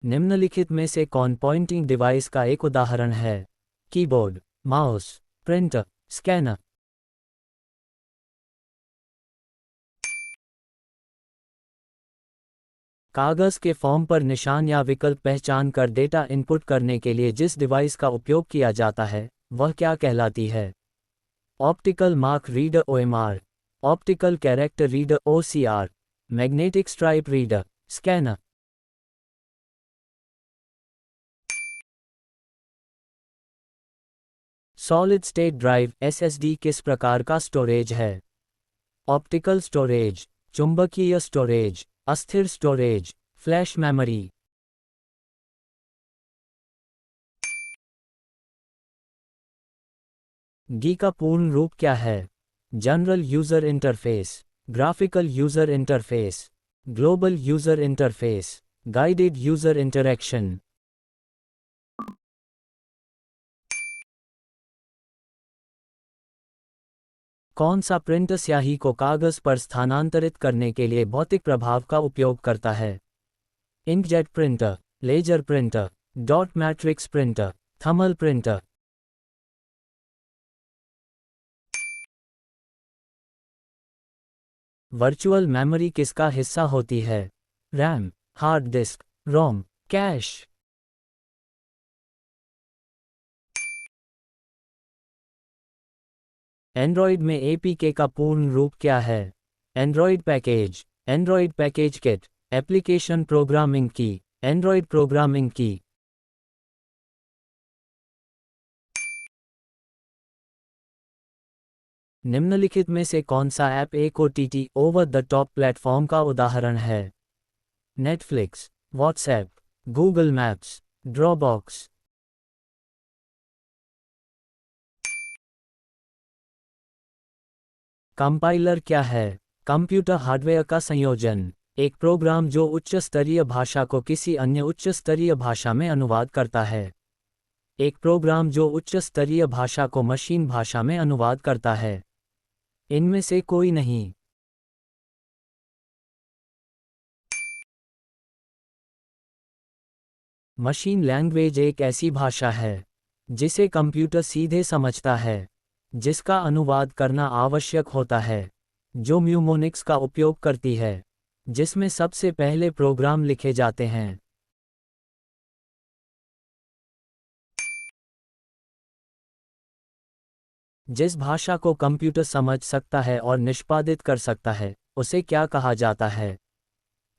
निम्नलिखित में से कौन पॉइंटिंग डिवाइस का एक उदाहरण है? Keyboard, mouse, printer, scanner. कागज के फॉर्म पर निशान या विकल्प पहचान कर डेटा इनपुट करने के लिए जिस डिवाइस का उपयोग किया जाता है वह क्या कहलाती है? Optical mark reader OMR, optical character reader OCR, magnetic stripe reader, scanner. Solid state drive SSD किस प्रकार का स्टोरेज है? ऑप्टिकल स्टोरेज, चुंबकीय स्टोरेज, अस्थिर स्टोरेज, फ्लैश मेमोरी। गी का पूर्ण रूप क्या है? General user interface, graphical user interface, global user interface, guided user interaction. कौन सा प्रिंटर स्याही को कागज पर स्थानांतरित करने के लिए भौतिक प्रभाव का उपयोग करता है? Inkjet printer, laser printer, dot matrix printer, thermal printer. Virtual memory किसका हिस्सा होती है? RAM, hard disk, ROM, cache. Android में एपीके का पूर्ण रूप क्या है? Android package, Android package kit, application programming key, Android programming key. निम्नलिखित में से कौन सा ऐप एक OTT over the top platform का उदाहरण है? Netflix, WhatsApp, Google Maps, Dropbox. Compiler क्या है? कंप्यूटर हार्डवेयर का संयोजन, एक प्रोग्राम जो उच्च स्तरीय भाषा को किसी अन्य उच्च स्तरीय भाषा में अनुवाद करता है। एक प्रोग्राम जो उच्च स्तरीय भाषा को मशीन भाषा में अनुवाद करता है। इनमें से कोई नहीं। मशीन लैंग्वेज एक ऐसी भाषा है जिसे कंप्यूटर सीधे समझता है, जिसका अनुवाद करना आवश्यक होता है, जो म्यूमोनिक्स का उपयोग करती है, जिसमें सबसे पहले प्रोग्राम लिखे जाते हैं। जिस भाषा को कंप्यूटर समझ सकता है और निष्पादित कर सकता है, उसे क्या कहा जाता है?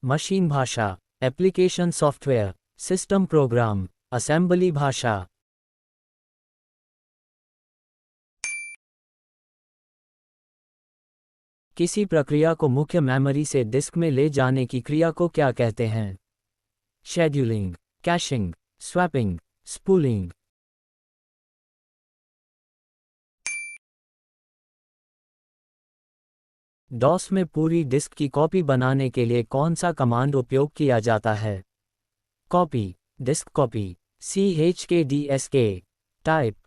मशीन भाषा, application software, system program, assembly भाषा। किसी प्रक्रिया को मुख्य मेमोरी से डिस्क में ले जाने की क्रिया को क्या कहते हैं? Scheduling, caching, swapping, spooling. DOS में पूरी डिस्क की कॉपी बनाने के लिए कौन सा कमांड उपयोग किया जाता है? Copy, disk copy, chkdsk, type.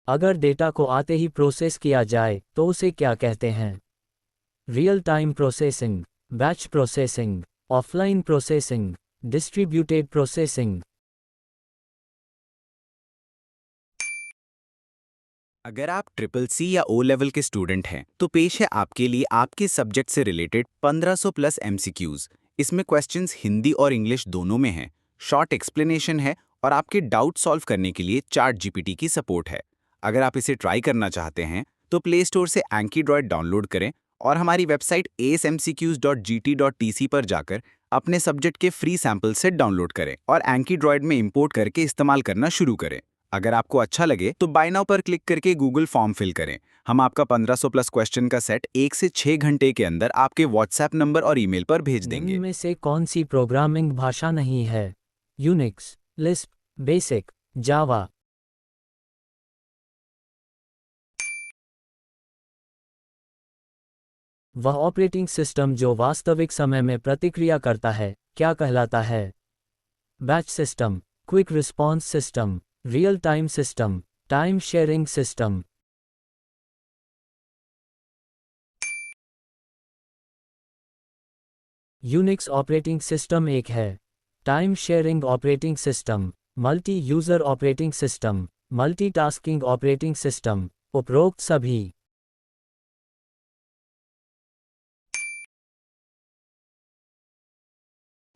अगर डेटा को आते ही प्रोसेस किया जाए तो उसे क्या कहते हैं? Real time processing, batch processing, offline processing, distributed processing. अगर आप ट्रिपल सी या ओ लेवल के स्टूडेंट हैं तो पेश है आपके लिए आपके सब्जेक्ट से रिलेटेड 1500 प्लस एमसीक्यूज। इसमें क्वेश्चंस हिंदी और इंग्लिश दोनों में हैं, शॉर्ट एक्सप्लेनेशन है और आपके डाउट सॉल्व करने के लिए चार्ट जीपीटी की सपोर्ट है। अगर आप इसे ट्राई करना चाहते हैं तो प्ले स्टोर से एंकीड्रॉयड डाउनलोड करें और हमारी वेबसाइट asmcqs.gt.tc पर जाकर अपने सब्जेक्ट के फ्री सैंपल सेट डाउनलोड करें और एंकीड्रॉयड में इंपोर्ट करके इस्तेमाल करना शुरू करें। अगर आपको अच्छा लगे तो बाय नाउ पर क्लिक करके गूगल फॉर्म फिल करें। हम आपका 1500 प्लस क्वेश्चन का सेट 1 से 6 घंटे के अंदर आपके व्हाट्सएप नंबर और ईमेल पर भेज निम्न देंगे। में से कौन सी प्रोग्रामिंग भाषा नहीं है? यूनिक्स, लिस्प, बेसिक, जावा। वह ऑपरेटिंग सिस्टम जो वास्तविक समय में प्रतिक्रिया करता है क्या कहलाता है? Batch system, quick response system, real time system, time sharing system. Unix operating system एक है। Time sharing operating system, multi user operating system, multitasking operating system, उपरोक्त सभी।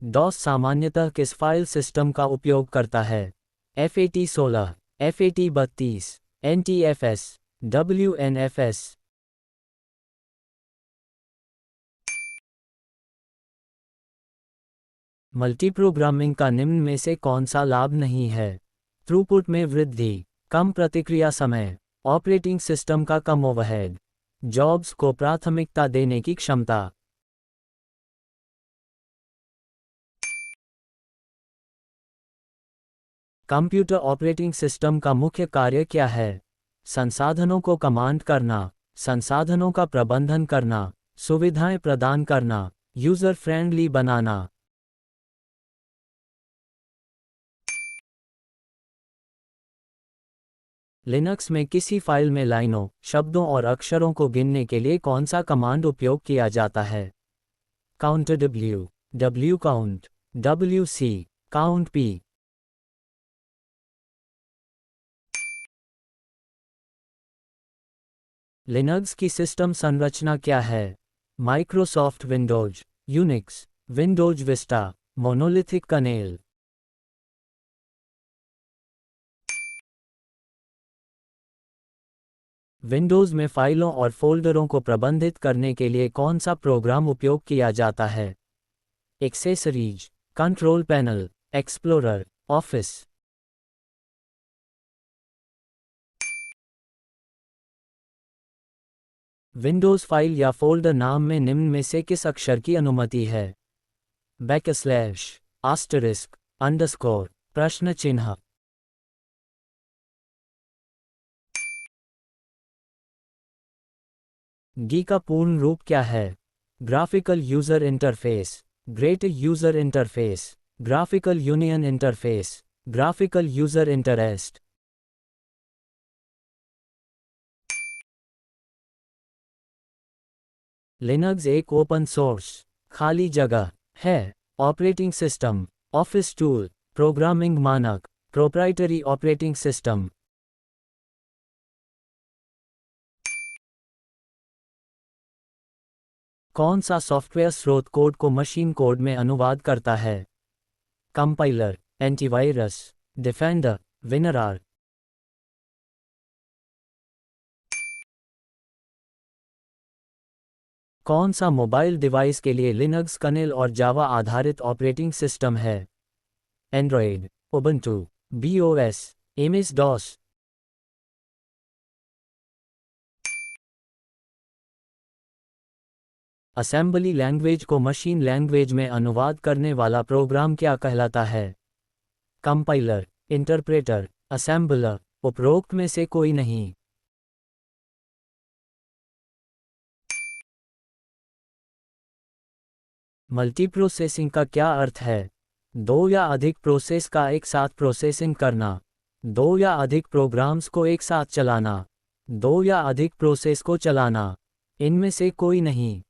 डॉस सामान्यतः किस फाइल सिस्टम का उपयोग करता है? FAT16, FAT32, NTFS, WNFS। Multiprogramming का निम्न में से कौन सा लाभ नहीं है? थ्रूपुट में वृद्धि, कम प्रतिक्रिया समय, ऑपरेटिंग सिस्टम का कम ओवरहेड, जॉब्स को प्राथमिकता देने की क्षमता। कंप्यूटर ऑपरेटिंग सिस्टम का मुख्य कार्य क्या है? संसाधनों को कमांड करना, संसाधनों का प्रबंधन करना, सुविधाएं प्रदान करना, यूजर फ्रेंडली बनाना। लिनक्स में किसी फाइल में लाइनों, शब्दों और अक्षरों को गिनने के लिए कौन सा कमांड उपयोग किया जाता है? Count W, W count, WC, count P। Linux की सिस्टम संरचना क्या है? Microsoft Windows, Unix, Windows Vista, monolithic kernel. Windows में फाइलों और फ़ोल्डरों को प्रबंधित करने के लिए कौन सा प्रोग्राम उपयोग किया जाता है? Accessories, control panel, explorer, office. Windows file या फ़ोल्डर नाम में निम्न में से किस अक्षर की अनुमति है? बैकस्लैश, आस्टरिस्क, अंडरस्कोर, प्रश्न चिन्ह। गी का पूर्ण रूप क्या है? Graphical user interface, great user interface, graphical union interface, graphical user interest. Linux एक ओपन सोर्स, खाली जगह है। Operating system, office tool, programming मानक, प्रोप्राइटरी ऑपरेटिंग सिस्टम। कौन सा सॉफ्टवेयर स्रोत कोड को मशीन कोड में अनुवाद करता है? Compiler, antivirus, defender, WinRAR. कौन सा मोबाइल डिवाइस के लिए लिनक्स कर्नेल और जावा आधारित ऑपरेटिंग सिस्टम है? Android, Ubuntu, BOS, MS DOS. Assembly language को मशीन लैंग्वेज में अनुवाद करने वाला प्रोग्राम क्या कहलाता है? कंपाइलर, इंटरप्रेटर, असेंबलर, उपरोक्त में से कोई नहीं। मल्टीप्रोसेसिंग का क्या अर्थ है? दो या अधिक प्रोसेस का एक साथ प्रोसेसिंग करना, दो या अधिक प्रोग्राम्स को एक साथ चलाना, दो या अधिक प्रोसेस को चलाना। इनमें से कोई नहीं।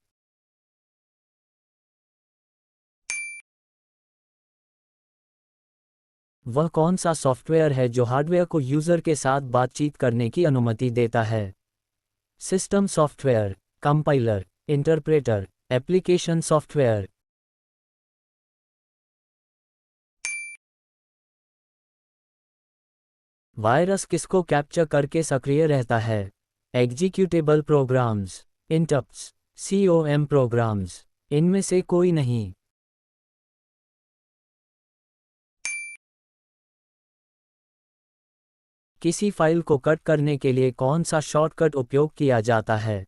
वह कौन सा सॉफ्टवेयर है जो हार्डवेयर को यूजर के साथ बातचीत करने की अनुमति देता है? System software, compiler, interpreter, application software. Virus किसको कैप्चर करके सक्रिय रहता है? Executable programs, interrupts, COM programs. इनमें से कोई नहीं। किसी फाइल को कट करने के लिए कौन सा शॉर्टकट उपयोग किया जाता है?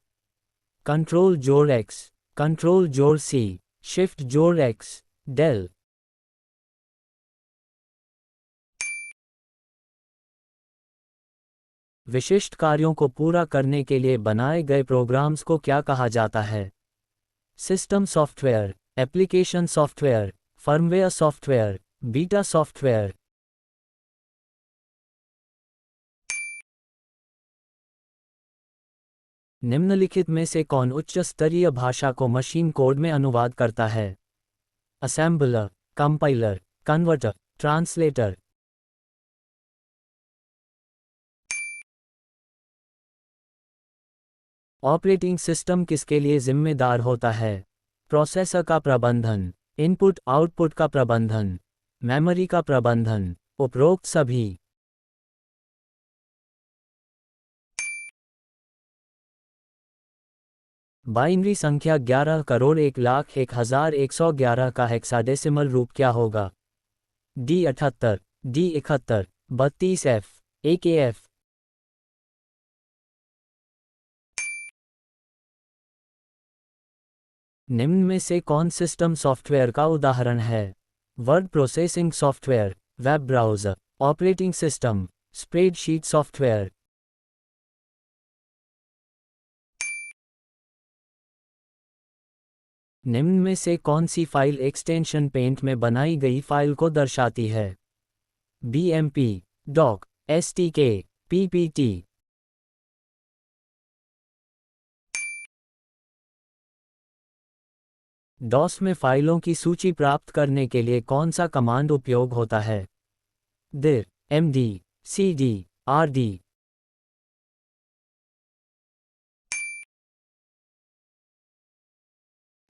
कंट्रोल जोड़ X, कंट्रोल जोड़ C, शिफ्ट जोड़ X, डेल। विशिष्ट कार्यों को पूरा करने के लिए बनाए गए प्रोग्राम्स को क्या कहा जाता है? System software, application software, firmware software, beta software. निम्नलिखित में से कौन उच्च स्तरीय भाषा को मशीन कोड में अनुवाद करता है? assembler, compiler, converter, translator. Operating system किसके लिए जिम्मेदार होता है? प्रोसेसर का प्रबंधन, इनपुट आउटपुट का प्रबंधन, मेमोरी का प्रबंधन, उपरोक्त सभी। बाइनरी संख्या 11,01,01,111 का हेक्साडेसिमल रूप क्या होगा? D78, D71, 32F, AKF। निम्न में से कौन सिस्टम सॉफ्टवेयर का उदाहरण है? Word processing software, web browser, operating system, spreadsheet software. निम्न में से कौन सी फाइल एक्सटेंशन पेंट में बनाई गई फाइल को दर्शाती है? BMP, doc, STK, PPT। DOS में फाइलों की सूची प्राप्त करने के लिए कौन सा कमांड उपयोग होता है? dir, MD, CD, RD।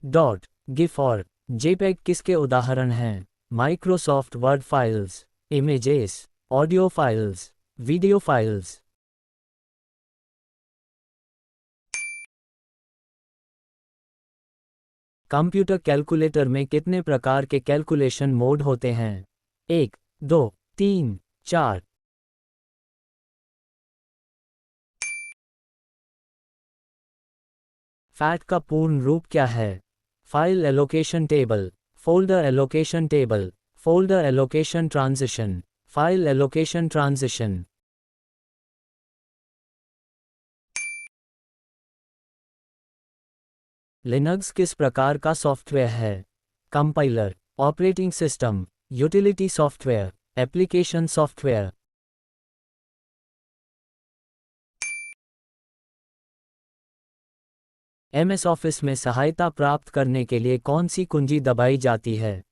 Dot, GIF और JPEG किसके उदाहरण हैं? Microsoft word files, images, audio files, video files. Computer calculator में कितने प्रकार के कैलकुलेशन मोड होते हैं? 1, 2, 3, 4। फैट का पूर्ण रूप क्या है? File allocation table, folder allocation table, folder allocation transition, file allocation transition. Linux किस प्रकार का सॉफ्टवेयर है? Compiler, operating system, utility software, application software. MS office में सहायता प्राप्त करने के लिए कौन सी कुंजी दबाई जाती है?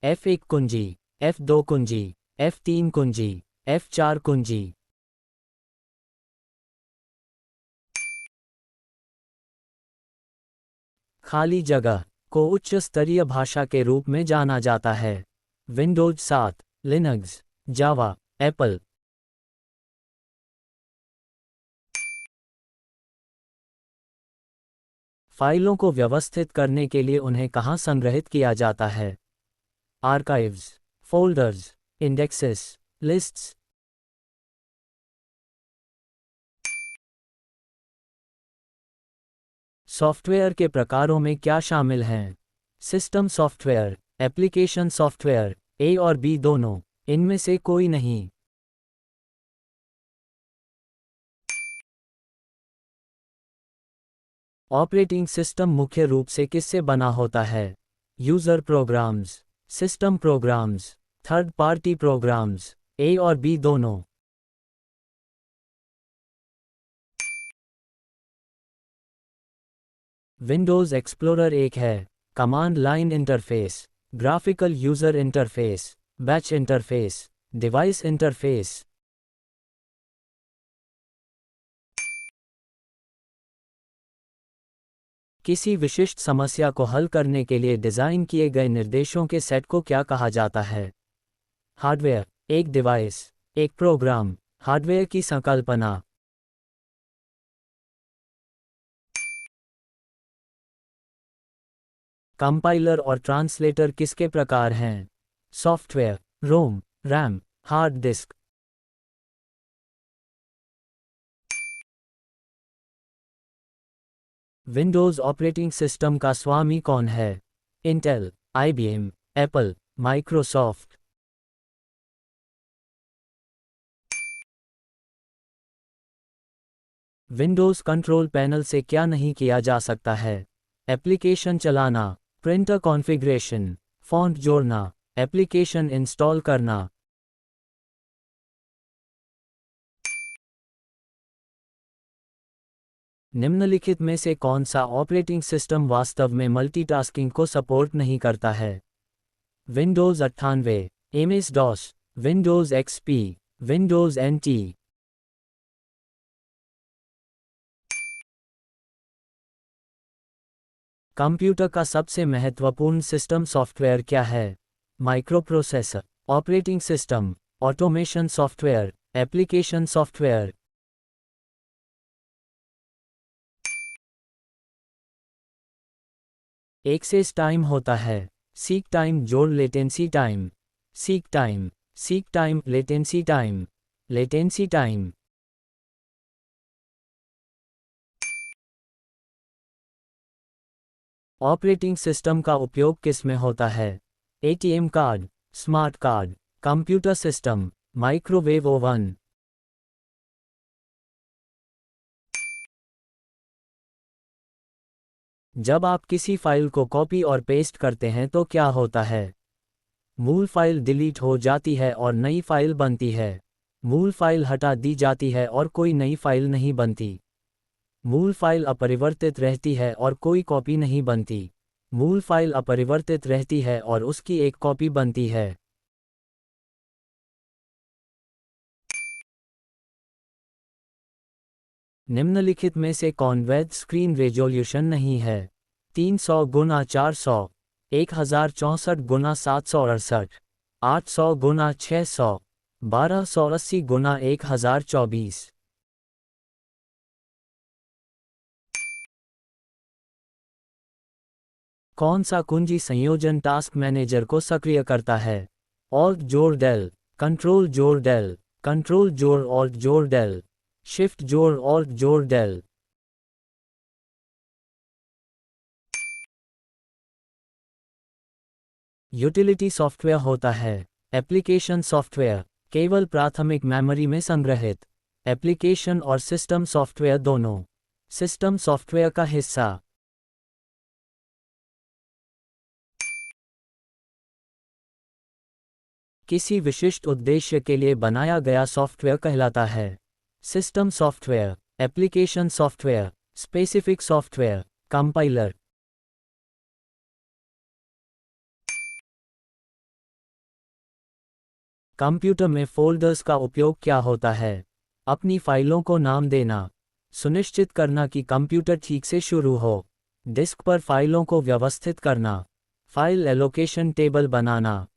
F1 कुंजी, F2 कुंजी, F3 कुंजी, F4 कुंजी। खाली जगह को उच्च स्तरीय भाषा के रूप में जाना जाता है। विंडोज 7, लिनक्स, जावा, एप्पल। फाइलों को व्यवस्थित करने के लिए उन्हें कहाँ संग्रहित किया जाता है? Archives, folders, indexes, lists. Software के प्रकारों में क्या शामिल हैं? System software, application software, A और B दोनों, इनमें से कोई नहीं। ऑपरेटिंग सिस्टम मुख्य रूप से किससे बना होता है? User programs, system programs, third party programs, A और B दोनों। विंडोज एक्सप्लोरर एक है। Command line interface, graphical user interface, batch interface, device interface. किसी विशिष्ट समस्या को हल करने के लिए डिज़ाइन किए गए निर्देशों के सेट को क्या कहा जाता है? हार्डवेयर, एक डिवाइस, एक प्रोग्राम, हार्डवेयर की संकल्पना। कंपाइलर और ट्रांसलेटर किसके प्रकार हैं? Software, ROM, RAM, hard disk. Windows operating system का स्वामी कौन है? Intel, IBM, Apple, Microsoft. Windows control panel से क्या नहीं किया जा सकता है? एप्लीकेशन चलाना, प्रिंटर कॉन्फ़िगरेशन, फ़ॉन्ट जोड़ना, एप्लीकेशन इंस्टॉल करना। निम्नलिखित में से कौन सा ऑपरेटिंग सिस्टम वास्तव में मल्टीटास्किंग को सपोर्ट नहीं करता है? Windows 98, MS DOS, Windows XP, Windows NT. Computer का सबसे महत्वपूर्ण सिस्टम सॉफ्टवेयर क्या है? Microprocessor, operating system, automation software, application software. Access time होता है, सीक टाइम जोड़ latency time, seek time latency time, latency time. Operating system का उपयोग किस में होता है? ATM card, smart card, computer system, microwave oven. जब आप किसी फाइल को कॉपी और पेस्ट करते हैं तो क्या होता है? मूल फाइल डिलीट हो जाती है और नई फाइल बनती है। मूल फाइल हटा दी जाती है और कोई नई फाइल नहीं बनती। मूल फाइल अपरिवर्तित रहती है और कोई कॉपी नहीं बनती। मूल फाइल अपरिवर्तित रहती है और उसकी एक कॉपी बनती है। निम्नलिखित में से कौन वैध स्क्रीन रेजोल्यूशन नहीं है? 300 गुना 400, 1064 गुना 768, 800 गुना 600, 1280 गुना 1024। कौन सा कुंजी संयोजन टास्क मैनेजर को सक्रिय करता है? ऑल्ट जोड़ डेल, कंट्रोल जोड़ डेल, कंट्रोल जोड़ ऑल्ट जोड़ डेल, शिफ्ट जोड़ ऑल्ट जोड़ डेल। यूटिलिटी सॉफ्टवेयर होता है एप्लीकेशन सॉफ्टवेयर, केवल प्राथमिक मेमोरी में संग्रहित। एप्लीकेशन और सिस्टम सॉफ्टवेयर दोनों। सिस्टम सॉफ्टवेयर का हिस्सा। किसी विशिष्ट उद्देश्य के लिए बनाया गया सॉफ्टवेयर कहलाता है system software, application software, specific software, compiler. Computer में फ़ोल्डर्स का उपयोग क्या होता है? अपनी फाइलों को नाम देना, सुनिश्चित करना कि कंप्यूटर ठीक से शुरू हो, डिस्क पर फाइलों को व्यवस्थित करना, फाइल एलोकेशन टेबल बनाना।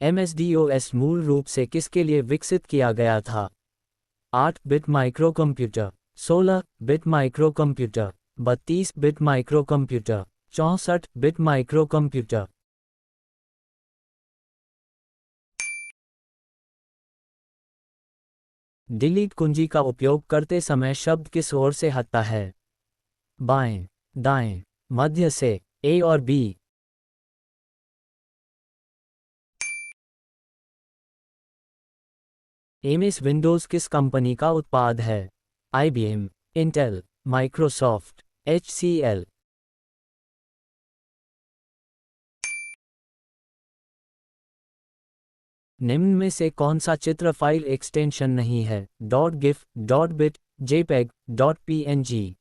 MS-DOS मूल रूप से किसके लिए विकसित किया गया था? 8 bit microcomputer, 16 bit microcomputer, 32 bit microcomputer, 64 bit microcomputer. Delete कुंजी का उपयोग करते समय शब्द किस ओर से हटता है? बाएं, दाएं, मध्य से, ए और बी। एमएस विंडोज़ किस कंपनी का उत्पाद है? IBM, Intel, Microsoft, HCL। निम्न में से कौन सा चित्र फाइल एक्सटेंशन नहीं है? .gif, .bit, JPEG, .png।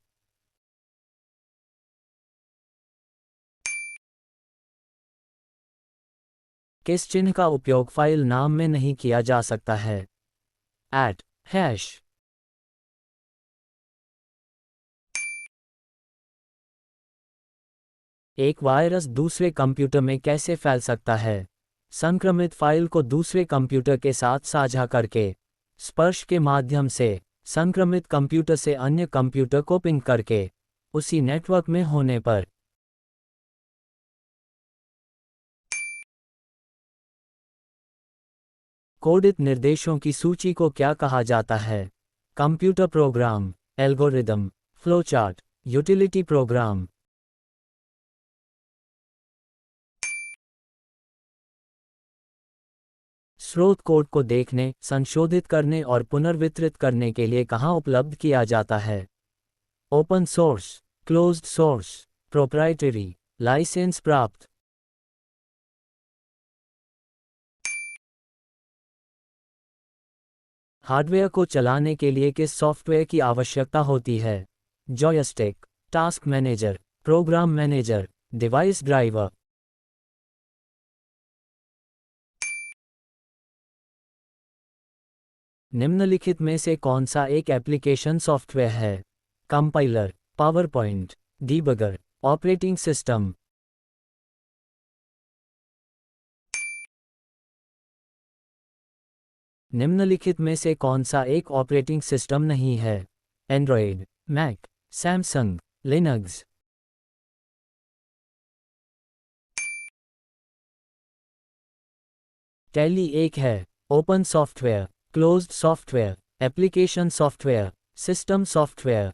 किस चिन्ह का उपयोग फाइल नाम में नहीं किया जा सकता है? @ एक वायरस दूसरे कंप्यूटर में कैसे फैल सकता है? संक्रमित फाइल को दूसरे कंप्यूटर के साथ साझा करके, स्पर्श के माध्यम से, संक्रमित कंप्यूटर से अन्य कंप्यूटर को पिंग करके, उसी नेटवर्क में होने पर। कोडित निर्देशों की सूची को क्या कहा जाता है? Computer program, algorithm, flowchart, utility programme. स्रोत कोड को देखने, संशोधित करने और पुनर्वितरित करने के लिए कहाँ उपलब्ध किया जाता है? Open source, closed source, proprietary, license प्राप्त। हार्डवेयर को चलाने के लिए किस सॉफ्टवेयर की आवश्यकता होती है? Joystick, task manager, program manager, device driver. निम्नलिखित में से कौन सा एक एप्लीकेशन सॉफ्टवेयर है? Compiler, PowerPoint, debugger, operating system. निम्नलिखित में से कौन सा एक ऑपरेटिंग सिस्टम नहीं है? Android, Mac, Samsung, Linux. Tally एक है, open software, closed software, application software, system software.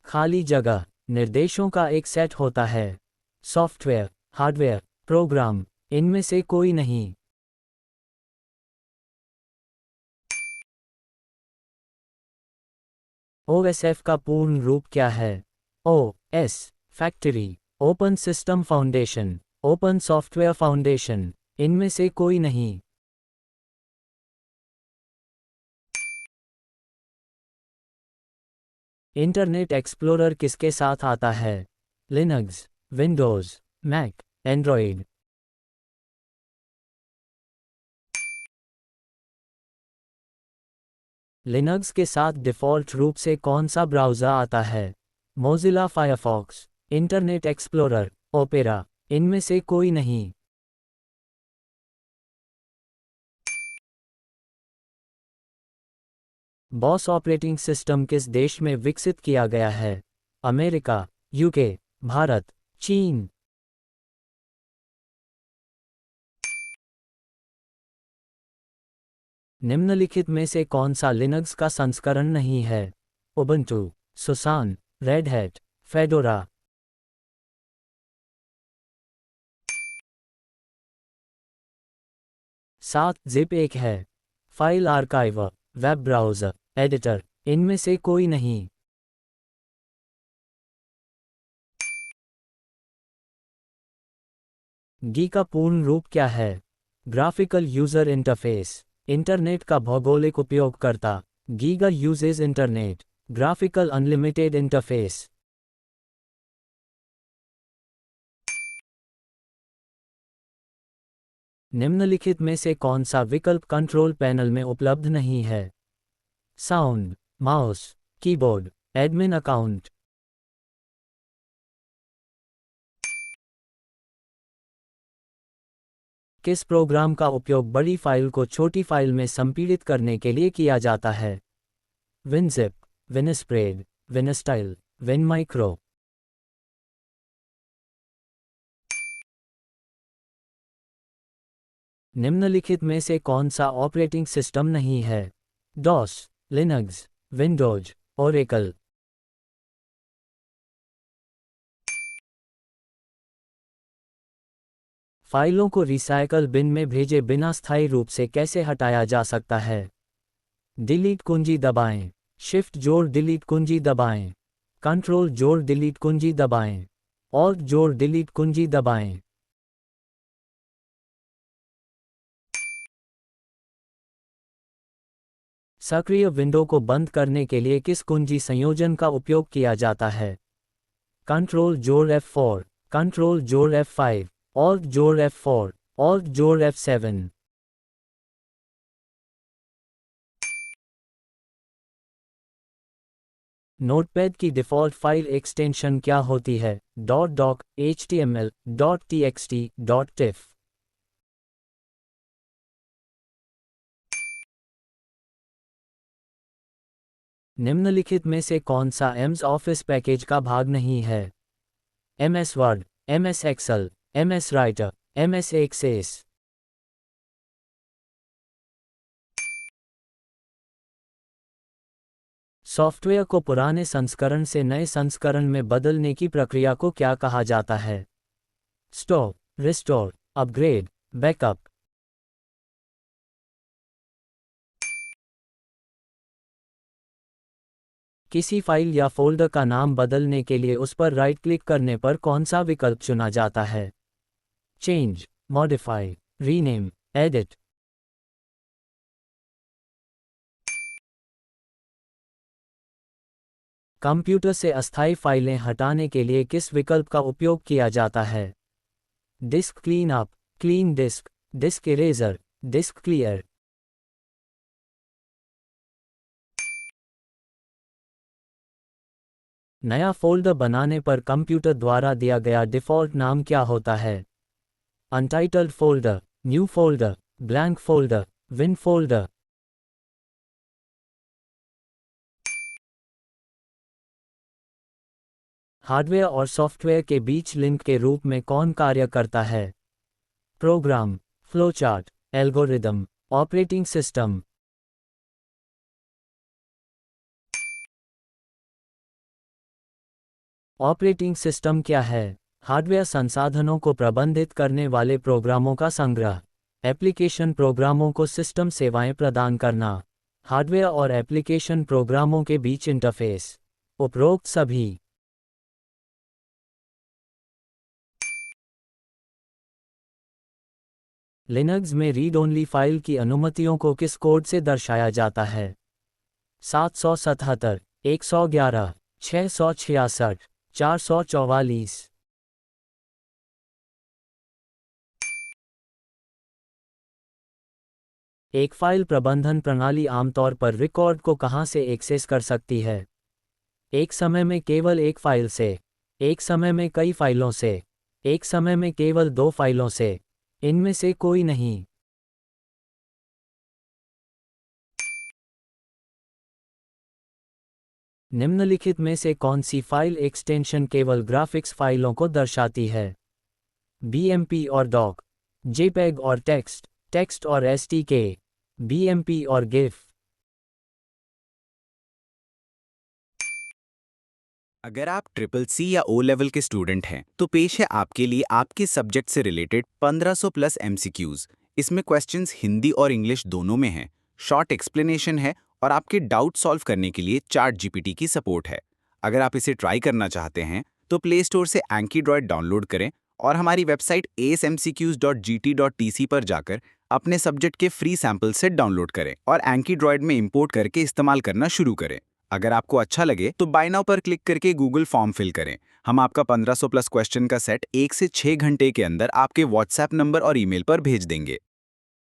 खाली जगह, निर्देशों का एक सेट होता है। सॉफ्टवेयर, हार्डवेयर, प्रोग्राम, इनमें से कोई नहीं। OSF का पूर्ण रूप क्या है? OS, factory, open system foundation, open software foundation, इनमें से कोई नहीं। इंटरनेट एक्सप्लोरर किसके साथ आता है? Linux, Windows, Mac, Android. Linux के साथ डिफ़ॉल्ट रूप से कौन सा ब्राउज़र आता है? Mozilla Firefox, internet explorer, opera, इनमें से कोई नहीं। बॉस ऑपरेटिंग सिस्टम किस देश में विकसित किया गया है? अमेरिका, यूके, भारत, चीन। निम्नलिखित में से कौन सा लिनक्स का संस्करण नहीं है? Ubuntu, Susan, red hat, fedora. 7 zip एक है, file archiver, web browser, editor, इनमें से कोई नहीं। गी का पूर्ण रूप क्या है? ग्राफिकल यूजर इंटरफेस, इंटरनेट का भौगोलिक उपयोगकर्ता, giga uses internet, graphical unlimited interface. निम्नलिखित में से कौन सा विकल्प कंट्रोल पैनल में उपलब्ध नहीं है? Sound, mouse, keyboard, admin account. किस प्रोग्राम का उपयोग बड़ी फाइल को छोटी फाइल में संपीड़ित करने के लिए किया जाता है? WinZip, WinSpread, WinStyle, WinMicro. निम्नलिखित में से कौन सा ऑपरेटिंग सिस्टम नहीं है? DOS, Linux, Windows, Oracle. फाइलों को रिसाइकल बिन में भेजे बिना स्थायी रूप से कैसे हटाया जा सकता है? डिलीट कुंजी दबाएं, शिफ्ट जोड़ डिलीट कुंजी दबाएं, कंट्रोल जोड़ डिलीट कुंजी दबाएं, ऑल्ट जोड़ डिलीट कुंजी दबाएं। सक्रिय विंडो को बंद करने के लिए किस कुंजी संयोजन का उपयोग किया जाता है? कंट्रोल जोड़ F4, कंट्रोल जोड़ F5, ऑल्ट जोड़ F4, ऑल्ट जोड़ F7। नोटपैड की डिफ़ॉल्ट फाइल एक्सटेंशन क्या होती है? .doc, html, .txt, .tiff। निम्नलिखित में से कौन सा एम्स ऑफिस पैकेज का भाग नहीं है? MS Word, MS Excel, MS Writer, MS Access. Software को पुराने संस्करण से नए संस्करण में बदलने की प्रक्रिया को क्या कहा जाता है? Stop, restore, upgrade, backup. किसी फाइल या फ़ोल्डर का नाम बदलने के लिए उस पर राइट क्लिक करने पर कौन सा विकल्प चुना जाता है? Change, modify, rename, edit. Computer से अस्थायी फाइलें हटाने के लिए किस विकल्प का उपयोग किया जाता है? Disk clean up, clean disk, disk eraser, disk clear. नया फोल्डर बनाने पर कंप्यूटर द्वारा दिया गया डिफ़ॉल्ट नाम क्या होता है? Untitled folder, new folder, blank folder, win folder. Hardware और सॉफ्टवेयर के बीच लिंक के रूप में कौन कार्य करता है? Program, flowchart, algorithm, operating system. Operating system क्या है? हार्डवेयर संसाधनों को प्रबंधित करने वाले प्रोग्रामों का संग्रह। एप्लीकेशन प्रोग्रामों को सिस्टम सेवाएं प्रदान करना। हार्डवेयर और एप्लीकेशन प्रोग्रामों के बीच इंटरफेस। उपरोक्त सभी। लिनक्स में रीड ओनली फाइल की अनुमतियों को किस कोड से दर्शाया जाता है? 777, 111, 666, 444। एक फाइल प्रबंधन प्रणाली आमतौर पर रिकॉर्ड को कहां से एक्सेस कर सकती है? एक समय में केवल एक फाइल से, एक समय में कई फाइलों से, एक समय में केवल दो फाइलों से, इनमें से कोई नहीं। निम्नलिखित में से कौन सी फाइल एक्सटेंशन केवल ग्राफिक्स फाइलों को दर्शाती है? BMP और डॉक, JPEG और टेक्स्ट, टेक्स्ट और STK, BMP और GIF। अगर आप ट्रिपल सी या ओ लेवल के स्टूडेंट हैं तो पेश है आपके लिए आपके सब्जेक्ट से रिलेटेड 1500 प्लस एमसीक्यूज। इसमें क्वेश्चंस हिंदी और इंग्लिश दोनों में हैं, शॉर्ट एक्सप्लेनेशन है और आपके डाउट सॉल्व करने के लिए चार्ट जीपीटी की सपोर्ट है। अगर आप इसे ट्राई करना चाहते हैं तो प्ले स्टोर से एंकीड्रॉयड डाउनलोड करें और हमारी वेबसाइट acemcqs.gt.tc पर जाकर अपने सब्जेक्ट के फ्री सैंपल सेट डाउनलोड करें और एंकीड्रॉयड में इंपोर्ट करके इस्तेमाल करना शुरू करें। अगर आपको अच्छा लगे तो बाय नाउ पर क्लिक करके गूगल फॉर्म फिल करें। हम आपका 1500 प्लस क्वेश्चन का सेट 1 से 6 घंटे के अंदर आपके व्हाट्सएप नंबर और ईमेल पर भेज देंगे।